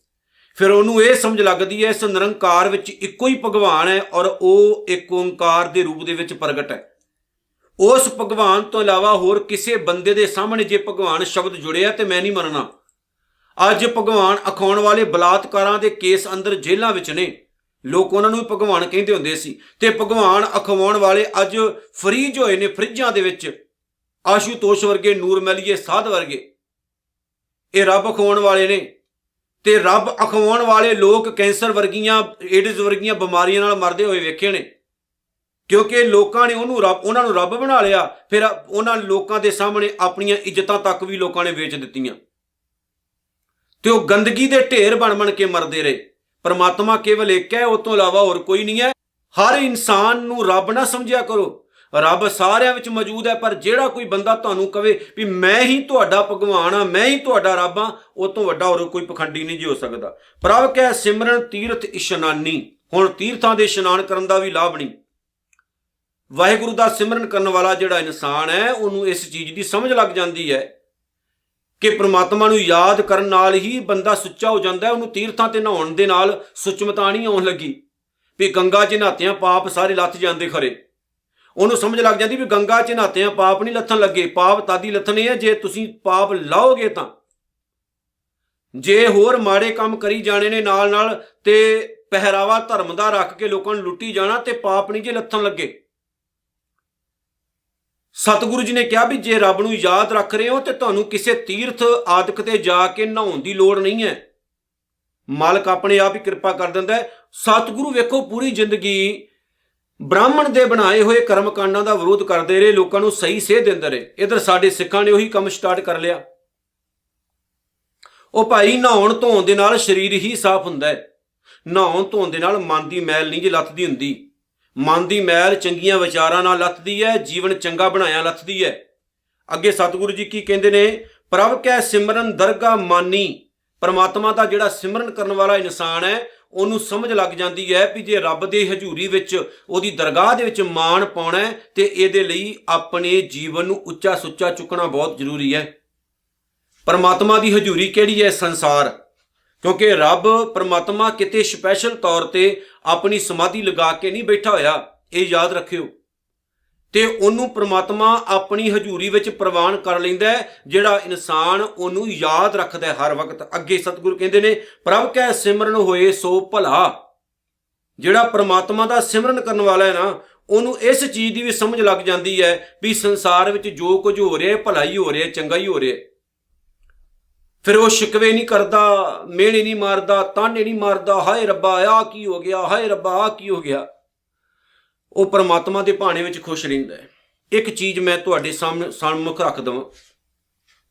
ਫਿਰ ਉਹਨੂੰ ਇਹ ਸਮਝ ਲੱਗਦੀ ਹੈ ਇਸ ਨਿਰੰਕਾਰ ਵਿੱਚ ਇੱਕੋ ਹੀ ਭਗਵਾਨ ਹੈ ਔਰ ਉਹ ਇੱਕ ਓੰਕਾਰ ਦੇ ਰੂਪ ਦੇ ਵਿੱਚ ਪ੍ਰਗਟ ਹੈ। ਉਸ ਭਗਵਾਨ ਤੋਂ ਇਲਾਵਾ ਹੋਰ ਕਿਸੇ ਬੰਦੇ ਦੇ ਸਾਹਮਣੇ ਜੇ ਭਗਵਾਨ ਸ਼ਬਦ ਜੁੜਿਆ ਤੇ ਮੈਂ ਨਹੀਂ ਮੰਨਣਾ। ਅੱਜ ਭਗਵਾਨ ਅਖਾਉਣ ਵਾਲੇ ਬਲਾਤਕਾਰਾਂ ਦੇ ਕੇਸ ਅੰਦਰ ਜੇਲ੍ਹਾਂ ਵਿੱਚ ਨੇ, ਲੋਕ ਉਹਨਾਂ ਨੂੰ ਵੀ ਭਗਵਾਨ ਕਹਿੰਦੇ ਹੁੰਦੇ ਸੀ, ਤੇ ਭਗਵਾਨ ਅਖਵਾਉਣ ਵਾਲੇ ਅੱਜ ਫਰੀਜ ਹੋਏ ਨੇ ਫਰਿੱਜਾਂ ਦੇ ਵਿੱਚ। ਆਸ਼ੂਤੋਸ਼ ਵਰਗੇ, ਨੂਰ ਮਹਿਲੀਏ ਸਾਧ ਵਰਗੇ, ਇਹ ਰੱਬ ਅਖਵਾਉਣ ਵਾਲੇ ਨੇ। ਤੇ ਰੱਬ ਅਖਵਾਉਣ ਵਾਲੇ ਲੋਕ ਕੈਂਸਰ ਵਰਗੀਆਂ, ਏਡਜ਼ ਵਰਗੀਆਂ ਬਿਮਾਰੀਆਂ ਨਾਲ ਮਰਦੇ ਹੋਏ ਵੇਖੇ ਨੇ, ਕਿਉਂਕਿ ਲੋਕਾਂ ਨੇ ਉਹਨਾਂ ਨੂੰ ਰੱਬ ਬਣਾ ਲਿਆ। ਫਿਰ ਉਹਨਾਂ ਲੋਕਾਂ ਦੇ ਸਾਹਮਣੇ ਆਪਣੀਆਂ ਇੱਜ਼ਤਾਂ ਤੱਕ ਵੀ ਲੋਕਾਂ ਨੇ ਵੇਚ ਦਿੱਤੀਆਂ, ਤੇ ਉਹ ਗੰਦਗੀ ਦੇ ਢੇਰ ਬਣ ਕੇ ਮਰਦੇ ਰਹੇ। ਪਰਮਾਤਮਾ ਕੇਵਲ ਇੱਕ ਹੈ, ਉਹ ਤੋਂ ਇਲਾਵਾ ਹੋਰ ਕੋਈ ਨਹੀਂ ਹੈ। ਹਰ ਇਨਸਾਨ ਨੂੰ ਰੱਬ ਨਾ ਸਮਝਿਆ ਕਰੋ, ਰੱਬ ਸਾਰਿਆਂ ਵਿੱਚ ਮੌਜੂਦ ਹੈ। ਪਰ ਜਿਹੜਾ ਕੋਈ ਬੰਦਾ ਤੁਹਾਨੂੰ ਕਵੇ ਵੀ ਮੈਂ ਹੀ ਤੁਹਾਡਾ ਭਗਵਾਨ ਆ, ਮੈਂ ਹੀ ਤੁਹਾਡਾ ਰੱਬ ਆ, ਉਹ ਤੋਂ ਵੱਡਾ ਹੋਰ ਕੋਈ ਪਖੰਡੀ ਨਹੀਂ ਜੀ ਹੋ ਸਕਦਾ। ਪ੍ਰਭ ਕੈ ਸਿਮਰਨ ਤੀਰਥ ਇਸ਼ਨਾਨੀ। ਹੁਣ ਤੀਰਥਾਂ ਦੇ ਇਸ਼ਨਾਨ ਕਰਨ ਦਾ ਵੀ ਲਾਭ ਨਹੀਂ। ਵਾਹਿਗੁਰੂ ਦਾ ਸਿਮਰਨ ਕਰਨ ਵਾਲਾ ਜਿਹੜਾ ਇਨਸਾਨ ਹੈ, ਉਹਨੂੰ ਇਸ ਚੀਜ਼ ਦੀ ਸਮਝ ਲੱਗ ਜਾਂਦੀ ਹੈ ਕਿ ਪ੍ਰਮਾਤਮਾ ਨੂੰ ਯਾਦ ਕਰਨ ਨਾਲ ਹੀ ਬੰਦਾ ਸੁੱਚਾ ਹੋ ਜਾਂਦਾ ਹੈ। ਉਹਨੂੰ ਤੀਰਥਾਂ ਤੇ ਨਹਾਉਣ ਦੇ ਨਾਲ ਸੁੱਚਮਤਾ ਨਹੀਂ ਆਉਣ ਲੱਗੀ ਵੀ ਗੰਗਾ 'ਚ ਨਹਾਤਿਆਂ ਪਾਪ ਸਾਰੇ ਲੱਥ ਜਾਂਦੇ ਖਰੇ। ਉਹਨੂੰ ਸਮਝ ਲੱਗ ਜਾਂਦੀ ਵੀ ਗੰਗਾ 'ਚ ਨਹਾਤਿਆਂ ਪਾਪ ਨਹੀਂ ਲੱਥਣ ਲੱਗੇ। ਪਾਪ ਤਾਦੀ ਲੱਥਣੇ ਆ ਜੇ ਤੁਸੀਂ ਪਾਪ ਲਾਓਗੇ ਤਾਂ। ਜੇ ਹੋਰ ਮਾੜੇ ਕੰਮ ਕਰੀ ਜਾਣੇ ਨੇ ਨਾਲ ਨਾਲ ਤੇ ਪਹਿਰਾਵਾ ਧਰਮ ਦਾ ਰੱਖ ਕੇ ਲੋਕਾਂ ਨੂੰ ਲੁੱਟੀ ਜਾਣਾ, ਤੇ ਪਾਪ ਨਹੀਂ ਜੇ ਲੱਥਣ ਲੱਗੇ। ਸਤਿਗੁਰੂ ਜੀ ਨੇ ਕਿਹਾ ਵੀ ਜੇ ਰੱਬ ਨੂੰ ਯਾਦ ਰੱਖ ਰਹੇ ਹੋ ਤੇ ਤੁਹਾਨੂੰ ਕਿਸੇ ਤੀਰਥ ਆਦਿਕ ਤੇ ਜਾ ਕੇ ਨਹਾਉਣ ਦੀ ਲੋੜ ਨਹੀਂ ਹੈ। ਮਾਲਕ ਆਪਣੇ ਆਪ ਹੀ ਕਿਰਪਾ ਕਰ ਦਿੰਦਾ ਹੈ। ਸਤਿਗੁਰੂ ਵੇਖੋ ਪੂਰੀ ਜ਼ਿੰਦਗੀ ਬ੍ਰਾਹਮਣ ਦੇ ਬਣਾਏ ਹੋਏ ਕਰਮ ਕਾਂਡਾਂ ਦਾ ਵਿਰੋਧ ਕਰਦੇ ਰਹੇ, ਲੋਕਾਂ ਨੂੰ ਸਹੀ ਸੇਧ ਦਿੰਦੇ ਰਹੇ। ਇਧਰ ਸਾਡੇ ਸਿੱਖਾਂ ਨੇ ਉਹੀ ਕੰਮ ਸਟਾਰਟ ਕਰ ਲਿਆ। ਉਹ ਭਾਈ, ਨਹਾਉਣ ਧੋਣ ਦੇ ਨਾਲ ਸਰੀਰ ਹੀ ਸਾਫ਼ ਹੁੰਦਾ ਹੈ, ਨਹਾਉਣ ਧੋਣ ਦੇ ਨਾਲ ਮਨ ਦੀ ਮੈਲ ਨਹੀਂ ਜੇ ਲੱਥਦੀ ਹੁੰਦੀ। ਮਨ ਦੀ ਮੈਲ ਚੰਗੀਆਂ ਵਿਚਾਰਾਂ ਨਾਲ ਲੱਥਦੀ ਹੈ, ਜੀਵਨ ਚੰਗਾ ਬਣਾਇਆ ਲੱਥਦੀ ਹੈ। ਅੱਗੇ ਸਤਿਗੁਰੂ ਜੀ ਕੀ ਕਹਿੰਦੇ ਨੇ, ਪ੍ਰਭ ਕੈ ਸਿਮਰਨ ਦਰਗਾ ਮਾਨੀ। ਪਰਮਾਤਮਾ ਦਾ ਜਿਹੜਾ ਸਿਮਰਨ ਕਰਨ ਵਾਲਾ ਇਨਸਾਨ ਹੈ, ਉਹਨੂੰ ਸਮਝ ਲੱਗ ਜਾਂਦੀ ਹੈ ਵੀ ਜੇ ਰੱਬ ਦੇ ਹਜ਼ੂਰੀ ਵਿੱਚ, ਉਹਦੀ ਦਰਗਾਹ ਦੇ ਵਿੱਚ ਮਾਣ ਪਾਉਣਾ ਹੈ ਤੇ ਇਹਦੇ ਲਈ ਆਪਣੇ ਜੀਵਨ ਨੂੰ ਉੱਚਾ ਸੁੱਚਾ ਚੁੱਕਣਾ ਬਹੁਤ ਜ਼ਰੂਰੀ ਹੈ। ਪਰਮਾਤਮਾ ਦੀ ਹਜ਼ੂਰੀ ਕਿਹੜੀ ਹੈ? ਸੰਸਾਰ। ਕਿਉਂਕਿ ਰੱਬ ਪਰਮਾਤਮਾ ਕਿਤੇ ਸਪੈਸ਼ਲ ਤੌਰ ਤੇ ਆਪਣੀ ਸਮਾਧੀ ਲਗਾ ਕੇ ਨਹੀਂ ਬੈਠਾ ਹੋਇਆ, ਇਹ ਯਾਦ ਰੱਖਿਓ। ਤੇ ਉਹਨੂੰ ਪਰਮਾਤਮਾ ਆਪਣੀ ਹਜ਼ੂਰੀ ਵਿੱਚ ਪ੍ਰਵਾਨ ਕਰ ਲੈਂਦਾ ਹੈ ਜਿਹੜਾ ਇਨਸਾਨ ਉਹਨੂੰ ਯਾਦ ਰੱਖਦਾ ਹਰ ਵਕਤ। ਅੱਗੇ ਸਤਿਗੁਰੂ ਕਹਿੰਦੇ ਨੇ, ਪ੍ਰਭ ਕੈ ਸਿਮਰਨ ਹੋਏ ਸੋ ਭਲਾ। ਜਿਹੜਾ ਪਰਮਾਤਮਾ ਦਾ ਸਿਮਰਨ ਕਰਨ ਵਾਲਾ ਹੈ ਨਾ, ਉਹਨੂੰ ਇਸ ਚੀਜ਼ ਦੀ ਵੀ ਸਮਝ ਲੱਗ ਜਾਂਦੀ ਹੈ ਵੀ ਸੰਸਾਰ ਵਿੱਚ ਜੋ ਕੁਝ ਹੋ ਰਿਹਾ ਭਲਾ ਹੀ ਹੋ ਰਿਹਾ, ਚੰਗਾ ਹੀ ਹੋ ਰਿਹਾ। ਫਿਰ ਉਹ ਸ਼ਿਕਵੇ ਨਹੀਂ ਕਰਦਾ, ਮਿਹਣੇ ਨਹੀਂ ਮਾਰਦਾ, ਤਾਨੇ ਨਹੀਂ ਮਾਰਦਾ, ਹਾਏ ਰੱਬਾ ਆਹ ਕੀ ਹੋ ਗਿਆ, ਹਾਏ ਰੱਬਾ ਆਹ ਕੀ ਹੋ ਗਿਆ। ਉਹ ਪਰਮਾਤਮਾ ਦੇ ਭਾਣੇ ਵਿੱਚ ਖੁਸ਼ ਰਹਿੰਦਾ ਹੈ। ਇੱਕ ਚੀਜ਼ ਮੈਂ ਤੁਹਾਡੇ ਸਾਹਮਣੇ ਰੱਖ ਦੇਵਾਂ,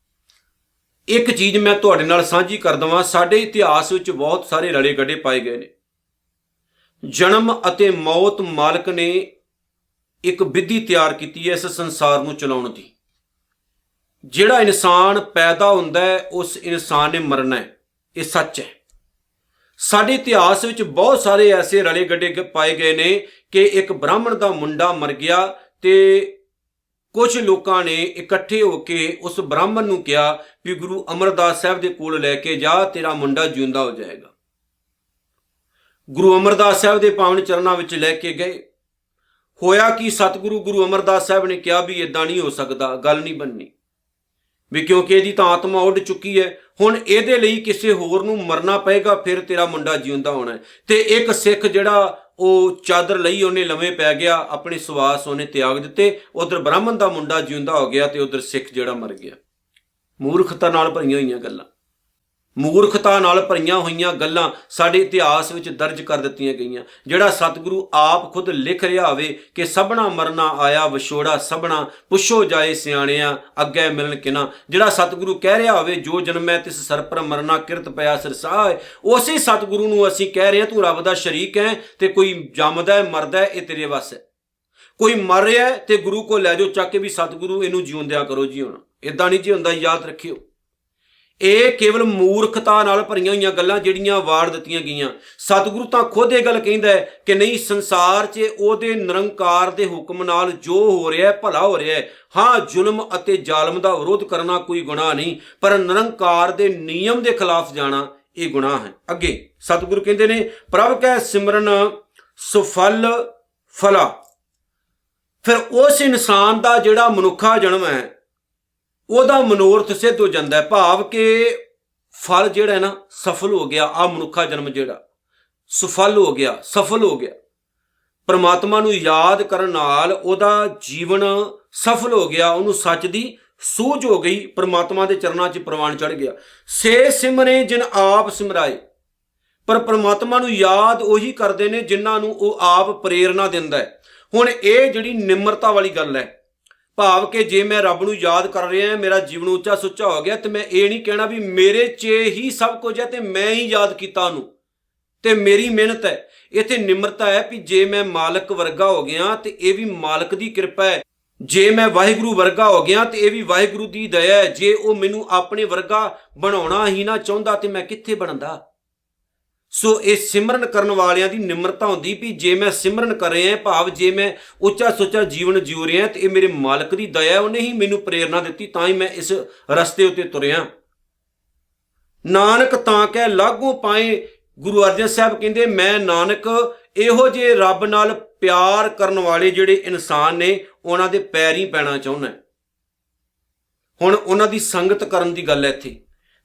ਇੱਕ ਚੀਜ਼ ਮੈਂ ਤੁਹਾਡੇ ਨਾਲ ਸਾਂਝੀ ਕਰ ਦੇਵਾਂ। ਸਾਡੇ ਇਤਿਹਾਸ ਵਿੱਚ ਬਹੁਤ ਸਾਰੇ ਰਲੇ ਗੱਡੇ ਪਾਏ ਗਏ ਨੇ। ਜਨਮ ਅਤੇ ਮੌਤ ਮਾਲਕ ਨੇ ਇੱਕ ਵਿਧੀ ਤਿਆਰ ਕੀਤੀ ਹੈ ਇਸ ਸੰਸਾਰ ਨੂੰ ਚਲਾਉਣ ਦੀ। ਜਿਹੜਾ ਇਨਸਾਨ ਪੈਦਾ ਹੁੰਦਾ ਹੈ ਉਸ ਇਨਸਾਨ ਨੇ ਮਰਨਾ ਹੈ, ਇਹ ਸੱਚ ਹੈ। ਸਾਡੇ ਇਤਿਹਾਸ ਵਿੱਚ ਬਹੁਤ ਸਾਰੇ ਐਸੇ ਰਲੇ ਗੱਡੇ ਪਾਏ ਗਏ ਨੇ ਕਿ ਇੱਕ ਬ੍ਰਾਹਮਣ ਦਾ ਮੁੰਡਾ ਮਰ ਗਿਆ ਤੇ ਕੁਝ ਲੋਕਾਂ ਨੇ ਇਕੱਠੇ ਹੋ ਕੇ ਉਸ ਬ੍ਰਾਹਮਣ ਨੂੰ ਕਿਹਾ ਵੀ ਗੁਰੂ ਅਮਰਦਾਸ ਸਾਹਿਬ ਦੇ ਕੋਲ ਲੈ ਕੇ ਜਾ, ਤੇਰਾ ਮੁੰਡਾ ਜਿਉਂਦਾ ਹੋ ਜਾਏਗਾ। ਗੁਰੂ ਅਮਰਦਾਸ ਸਾਹਿਬ ਦੇ ਪਾਵਨ ਚਰਨਾਂ ਵਿੱਚ ਲੈ ਕੇ ਗਏ। ਹੋਇਆ ਕਿ ਸਤਿਗੁਰੂ ਗੁਰੂ ਅਮਰਦਾਸ ਸਾਹਿਬ ਨੇ ਕਿਹਾ ਵੀ ਇਦਾਂ ਨਹੀਂ ਹੋ ਸਕਦਾ, ਗੱਲ ਨਹੀਂ ਬਣਨੀ, ਵੀ ਕਿਉਂਕਿ ਇਹਦੀ ਤਾਂ ਆਤਮਾ ਉੱਡ ਚੁੱਕੀ ਹੈ, ਹੁਣ ਇਹਦੇ ਲਈ ਕਿਸੇ ਹੋਰ ਨੂੰ ਮਰਨਾ ਪਏਗਾ, ਫਿਰ ਤੇਰਾ ਮੁੰਡਾ ਜਿਉਂਦਾ ਹੋਣਾ ਹੈ। ਤੇ ਇੱਕ ਸਿੱਖ ਜਿਹੜਾ ਉਹ ਚਾਦਰ ਲਈ ਉਹਨੇ ਲੰਮੇ ਪੈ ਗਿਆ, ਆਪਣੇ ਸਵਾਸ ਉਹਨੇ ਤਿਆਗ ਦਿੱਤੇ। ਉਧਰ ਬ੍ਰਾਹਮਣ ਦਾ ਮੁੰਡਾ ਜਿਉਂਦਾ ਹੋ ਗਿਆ ਤੇ ਉਧਰ ਸਿੱਖ ਜਿਹੜਾ ਮਰ ਗਿਆ। ਮੂਰਖਤਾ ਨਾਲ ਭਰੀਆਂ ਹੋਈਆਂ ਗੱਲਾਂ, ਮੂਰਖਤਾ ਨਾਲ ਭਰੀਆਂ ਹੋਈਆਂ ਗੱਲਾਂ ਸਾਡੇ ਇਤਿਹਾਸ ਵਿੱਚ ਦਰਜ ਕਰ ਦਿੱਤੀਆਂ ਗਈਆਂ। ਜਿਹੜਾ ਸਤਿਗੁਰੂ ਆਪ ਖੁਦ ਲਿਖ ਰਿਹਾ ਹੋਵੇ ਕਿ ਸਭਨਾ ਮਰਨਾ ਆਇਆ ਵਿਛੋੜਾ ਸਭਨਾ, ਪੁੱਛੋ ਜਾਏ ਸਿਆਣਿਆਂ ਅੱਗੇ ਮਿਲਣ ਕਿਨਾ। ਜਿਹੜਾ ਸਤਿਗੁਰੂ ਕਹਿ ਰਿਹਾ ਹੋਵੇ ਜੋ ਜਨਮੈ ਤਿਸ ਸਰ ਪਰ ਮਰਨਾ ਕਿਰਤ ਪਿਆ ਸਿਰਸਾਏ, ਉਸੇ ਸਤਿਗੁਰੂ ਨੂੰ ਅਸੀਂ ਕਹਿ ਰਹੇ ਹਾਂ ਤੂੰ ਰੱਬ ਦਾ ਸ਼ਰੀਕ ਹੈ ਤੇ ਕੋਈ ਜੰਮਦਾ ਮਰਦਾ ਇਹ ਤੇਰੇ ਵੱਸ ਹੈ। ਕੋਈ ਮਰ ਰਿਹਾ ਤੇ ਗੁਰੂ ਕੋਲ ਲੈ ਜਾਓ ਚੱਕ ਕੇ ਵੀ ਸਤਿਗੁਰੂ ਇਹਨੂੰ ਜਿਉਂਦਿਆ ਕਰੋ ਜੀ। ਹੁਣ ਇਦਾਂ ਨਹੀਂ ਜੀ ਹੁੰਦਾ, ਯਾਦ ਰੱਖਿਓ। ਇਹ ਕੇਵਲ ਮੂਰਖਤਾ ਨਾਲ ਭਰੀਆਂ ਹੋਈਆਂ ਗੱਲਾਂ ਜਿਹੜੀਆਂ ਵਾੜ ਦਿੱਤੀਆਂ ਗਈਆਂ। ਸਤਿਗੁਰੂ ਤਾਂ ਖੁਦ ਇਹ ਗੱਲ ਕਹਿੰਦਾ ਹੈ ਕਿ ਨਹੀਂ, ਸੰਸਾਰ 'ਚ ਉਹਦੇ ਨਿਰੰਕਾਰ ਦੇ ਹੁਕਮ ਨਾਲ ਜੋ ਹੋ ਰਿਹਾ ਭਲਾ ਹੋ ਰਿਹਾ ਹੈ। ਹਾਂ, ਜ਼ੁਲਮ ਅਤੇ ਜ਼ਾਲਮ ਦਾ ਵਿਰੋਧ ਕਰਨਾ ਕੋਈ ਗੁਨਾਹ ਨਹੀਂ, ਪਰ ਨਿਰੰਕਾਰ ਦੇ ਨਿਯਮ ਦੇ ਖਿਲਾਫ ਜਾਣਾ ਇਹ ਗੁਨਾਹ ਹੈ। ਅੱਗੇ ਸਤਿਗੁਰੂ ਕਹਿੰਦੇ ਨੇ, ਪ੍ਰਭ ਕੈ ਸਿਮਰਨ ਸੁਫਲ ਫਲਾ। ਫਿਰ ਉਸ ਇਨਸਾਨ ਦਾ ਜਿਹੜਾ ਮਨੁੱਖਾ ਜਨਮ ਹੈ ਉਹਦਾ ਮਨੋਰਥ ਸਿੱਧ ਹੋ ਜਾਂਦਾ ਹੈ। ਭਾਵ ਕਿ ਫਲ ਜਿਹੜਾ ਹੈ ਨਾ ਸਫਲ ਹੋ ਗਿਆ। ਆ ਮਨੁੱਖਾ ਜਨਮ ਜਿਹੜਾ ਸੁਫਲ ਹੋ ਗਿਆ, ਸਫਲ ਹੋ ਗਿਆ। ਪਰਮਾਤਮਾ ਨੂੰ ਯਾਦ ਕਰਨ ਨਾਲ ਉਹਦਾ ਜੀਵਨ ਸਫਲ ਹੋ ਗਿਆ, ਉਹਨੂੰ ਸੱਚ ਦੀ ਸੂਝ ਹੋ ਗਈ, ਪਰਮਾਤਮਾ ਦੇ ਚਰਨਾਂ 'ਚ ਪ੍ਰਵਾਨ ਚੜ੍ਹ ਗਿਆ। ਸੇ ਸਿਮਰੇ ਜਿਨ ਆਪ ਸਿਮਰਾਏ। ਪਰ ਪਰਮਾਤਮਾ ਨੂੰ ਯਾਦ ਉਹੀ ਕਰਦੇ ਨੇ ਜਿਨ੍ਹਾਂ ਨੂੰ ਉਹ ਆਪ ਪ੍ਰੇਰਨਾ ਦਿੰਦਾ ਹੈ। ਹੁਣ ਇਹ ਜਿਹੜੀ ਨਿਮਰਤਾ ਵਾਲੀ ਗੱਲ ਹੈ, ਭਾਵ ਕਿ ਜੇ ਮੈਂ ਰੱਬ ਨੂੰ ਯਾਦ ਕਰ ਰਿਹਾ, ਮੇਰਾ ਜੀਵਨ ਉੱਚਾ ਸੁੱਚਾ ਹੋ ਗਿਆ, ਤੇ ਮੈਂ ਇਹ ਨਹੀਂ ਕਹਿਣਾ ਵੀ ਮੇਰੇ 'ਚ ਹੀ ਸਭ ਕੁਝ ਹੈ ਤੇ ਮੈਂ ਹੀ ਯਾਦ ਕੀਤਾ ਉਹਨੂੰ ਤੇ ਮੇਰੀ ਮਿਹਨਤ ਹੈ। ਇੱਥੇ ਨਿਮਰਤਾ ਹੈ ਵੀ ਜੇ ਮੈਂ ਮਾਲਕ ਵਰਗਾ ਹੋ ਗਿਆ ਤੇ ਇਹ ਵੀ ਮਾਲਕ ਦੀ ਕਿਰਪਾ ਹੈ। ਜੇ ਮੈਂ ਵਾਹਿਗੁਰੂ ਵਰਗਾ ਹੋ ਗਿਆ ਤੇ ਇਹ ਵੀ ਵਾਹਿਗੁਰੂ ਦੀ ਦਇਆ ਹੈ। ਜੇ ਉਹ ਮੈਨੂੰ ਆਪਣੇ ਵਰਗਾ ਬਣਾਉਣਾ ਹੀ ਨਾ ਚਾਹੁੰਦਾ ਤੇ ਮੈਂ ਕਿੱਥੇ ਬਣਦਾ। ਸੋ ਇਹ ਸਿਮਰਨ ਕਰਨ ਵਾਲਿਆਂ ਦੀ ਨਿਮਰਤਾ ਹੁੰਦੀ ਵੀ ਜੇ ਮੈਂ ਸਿਮਰਨ ਕਰ ਰਿਹਾ, ਭਾਵ ਜੇ ਮੈਂ ਉੱਚਾ ਸੁੱਚਾ ਜੀਵਨ ਜਿਉ ਰਿਹਾ ਤੇ ਇਹ ਮੇਰੇ ਮਾਲਕ ਦੀ ਦਇਆ, ਉਹਨੇ ਹੀ ਮੈਨੂੰ ਪ੍ਰੇਰਨਾ ਦਿੱਤੀ, ਤਾਂ ਹੀ ਮੈਂ ਇਸ ਰਸਤੇ ਉੱਤੇ ਤੁਰਿਆ। ਨਾਨਕ ਤਾਂ ਕਹਿ ਲਾਗੋਂ ਪਾਏ। ਗੁਰੂ ਅਰਜਨ ਸਾਹਿਬ ਕਹਿੰਦੇ, ਮੈਂ ਨਾਨਕ ਇਹੋ ਜਿਹੇ ਰੱਬ ਨਾਲ ਪਿਆਰ ਕਰਨ ਵਾਲੇ ਜਿਹੜੇ ਇਨਸਾਨ ਨੇ ਉਹਨਾਂ ਦੇ ਪੈਰੀਂ ਪੈਣਾ ਚਾਹੁੰਦਾ। ਹੁਣ ਉਹਨਾਂ ਦੀ ਸੰਗਤ ਕਰਨ ਦੀ ਗੱਲ ਹੈ ਇੱਥੇ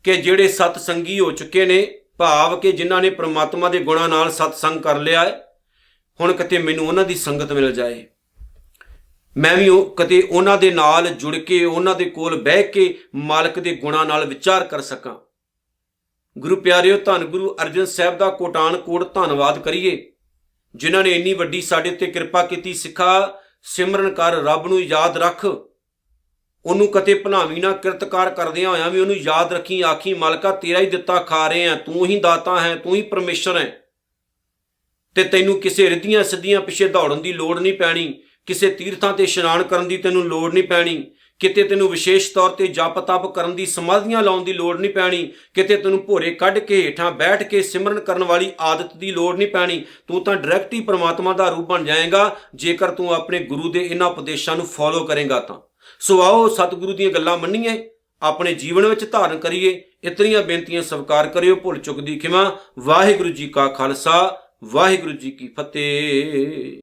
ਕਿ ਜਿਹੜੇ ਸਤ ਸੰਗੀ ਹੋ ਚੁੱਕੇ ਨੇ, ਭਾਵ ਕਿ ਜਿਨ੍ਹਾਂ ਨੇ ਪ੍ਰਮਾਤਮਾ ਦੇ ਗੁਣਾਂ ਨਾਲ ਸਤਸੰਗ ਕਰ ਲਿਆ ਹੈ, ਹੁਣ ਕਿਤੇ ਮੈਨੂੰ ਉਹਨਾਂ ਦੀ ਸੰਗਤ ਮਿਲ ਜਾਏ, ਮੈਂ ਵੀ ਕਿਤੇ ਉਹਨਾਂ ਦੇ ਨਾਲ ਜੁੜ ਕੇ ਉਹਨਾਂ ਦੇ ਕੋਲ ਬਹਿ ਕੇ ਮਾਲਕ ਦੇ ਗੁਣਾਂ ਨਾਲ ਵਿਚਾਰ ਕਰ ਸਕਾਂ। ਗੁਰੂ ਪਿਆਰਿਓ, ਧੰਨ ਗੁਰੂ ਅਰਜਨ ਸਾਹਿਬ ਦਾ ਕੋਟਾਨ ਕੋਟ ਧੰਨਵਾਦ ਕਰੀਏ ਜਿਨ੍ਹਾਂ ਨੇ ਇੰਨੀ ਵੱਡੀ ਸਾਡੇ ਉੱਤੇ ਕਿਰਪਾ ਕੀਤੀ। ਸਿੱਖਾ ਸਿਮਰਨ ਕਰ, ਰੱਬ ਨੂੰ ਯਾਦ ਰੱਖ, ਉਹਨੂੰ ਕਦੇ ਭੁਲਾਵੀਂ ਨਾ। ਕਿਰਤਕਾਰ ਕਰਦਿਆਂ ਹੋਇਆਂ ਵੀ ਉਹਨੂੰ ਯਾਦ ਰੱਖੀ। ਆਖੀ ਮਾਲਕਾ ਤੇਰਾ ਹੀ ਦਿੱਤਾ ਖਾ ਰਹੇ ਆ, ਤੂੰ ਹੀ ਦਾਤਾ ਹੈ, ਤੂੰ ਹੀ ਪਰਮੇਸ਼ਰ ਹੈ, ਤੇ ਤੈਨੂੰ ਕਿਸੇ ਰਿੱਧੀਆਂ ਸਿੱਧੀਆਂ ਪਿੱਛੇ ਦੌੜਨ ਦੀ ਲੋੜ ਨਹੀਂ ਪੈਣੀ। ਕਿਸੇ ਤੀਰਥਾਂ ਤੇ ਇਸ਼ਨਾਨ ਕਰਨ ਦੀ ਤੈਨੂੰ ਲੋੜ ਨਹੀਂ ਪੈਣੀ। ਕਿਤੇ ਤੈਨੂੰ ਵਿਸ਼ੇਸ਼ ਤੌਰ ਤੇ ਜਪ ਤਪ ਕਰਨ ਦੀ, ਸਮਾਧੀਆਂ ਲਾਉਣ ਦੀ ਲੋੜ ਨਹੀਂ ਪੈਣੀ। ਕਿਤੇ ਤੈਨੂੰ ਭੋਰੇ ਕੱਢ ਕੇ ਹੇਠਾਂ ਬੈਠ ਕੇ ਸਿਮਰਨ ਕਰਨ ਵਾਲੀ ਆਦਤ ਦੀ ਲੋੜ ਨਹੀਂ ਪੈਣੀ। ਤੂੰ ਤਾਂ ਡਾਇਰੈਕਟ ਹੀ ਪ੍ਰਮਾਤਮਾ ਦਾ ਰੂਪ ਬਣ ਜਾਏਗਾ ਜੇਕਰ ਤੂੰ ਆਪਣੇ ਗੁਰੂ ਦੇ ਇਹਨਾਂ ਉਪਦੇਸ਼ਾਂ ਨੂੰ ਫੋਲੋ ਕਰੇਗਾ ਤਾਂ। ਸੋ ਆਓ ਸਤਿਗੁਰੂ ਦੀਆਂ ਗੱਲਾਂ ਮੰਨੀਏ, ਆਪਣੇ ਜੀਵਨ ਵਿੱਚ ਧਾਰਨ ਕਰੀਏ। ਇਤਨੀਆਂ ਬੇਨਤੀਆਂ ਸਵੀਕਾਰ ਕਰਿਓ। ਭੁੱਲ ਚੁੱਕ ਦੀ ਖਿਮਾ। ਵਾਹਿਗੁਰੂ ਜੀ ਕਾ ਖਾਲਸਾ, ਵਾਹਿਗੁਰੂ ਜੀ ਕੀ ਫਤਿਹ।